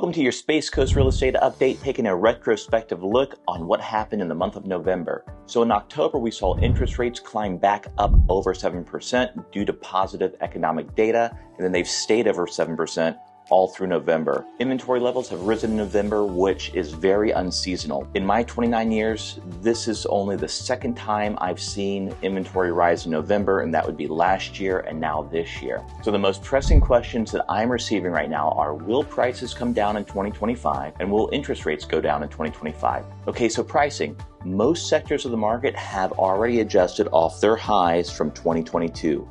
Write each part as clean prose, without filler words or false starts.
Welcome to your Space Coast Real Estate Update, taking a retrospective look on what happened in the month of November. So in October, we saw interest rates climb back up over 7% due to positive economic data, and then they've stayed over 7% all through November. Inventory levels have risen in November, which is very unseasonal. In my 29 years, this is only the second time I've seen inventory rise in November, and that would be last year and now this year. So the most pressing questions that I'm receiving right now are, will prices come down in 2025 and will interest rates go down in 2025? Okay, so pricing. Most sectors of the market have already adjusted off their highs from 2022.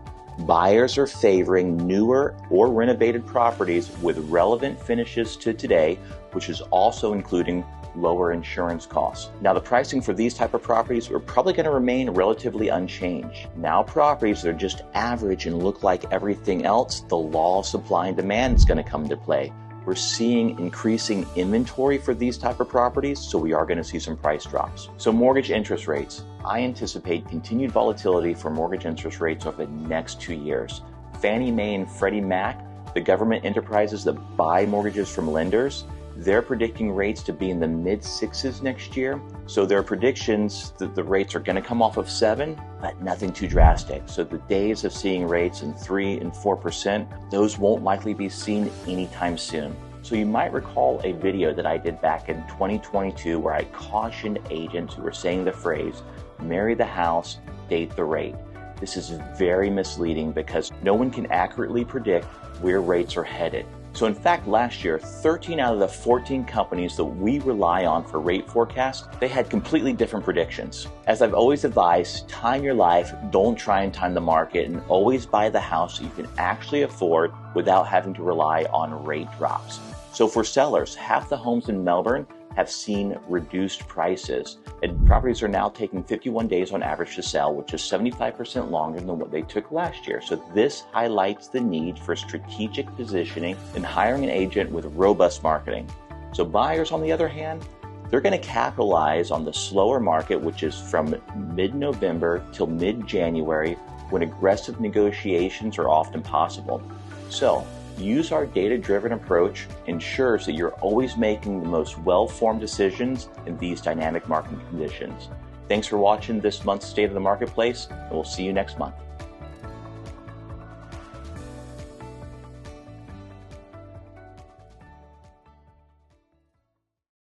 Buyers are favoring newer or renovated properties with relevant finishes to today, which is also including lower insurance costs. Now, the pricing for these type of properties are probably going to remain relatively unchanged. Now, properties that are just average and look like everything else, the law of supply and demand is going to come into play. We're seeing increasing inventory for these type of properties, so we are going to see some price drops. So mortgage interest rates. I anticipate continued volatility for mortgage interest rates over the next 2 years. Fannie Mae and Freddie Mac, the government enterprises that buy mortgages from lenders, they're predicting rates to be in the mid-6s next year. So there are predictions that the rates are going to come off of 7, but nothing too drastic. So the days of seeing rates in 3 and 4%, those won't likely be seen anytime soon. So you might recall a video that I did back in 2022 where I cautioned agents who were saying the phrase, marry the house, date the rate. This is very misleading because no one can accurately predict where rates are headed. So in fact, last year, 13 out of the 14 companies that we rely on for rate forecasts, they had completely different predictions. As I've always advised, time your life, don't try and time the market, and always buy the house that you can actually afford without having to rely on rate drops. So for sellers, half the homes in Melbourne have seen reduced prices, and properties are now taking 51 days on average to sell, which is 75% longer than what they took last year. So this highlights the need for strategic positioning and hiring an agent with robust marketing. So buyers, on the other hand, they're going to capitalize on the slower market, which is from mid-November till mid-January, when aggressive negotiations are often possible. So use our data-driven approach ensures that you're always making the most well-formed decisions in these dynamic market conditions. Thanks for watching this month's State of the Marketplace, and we'll see you next month.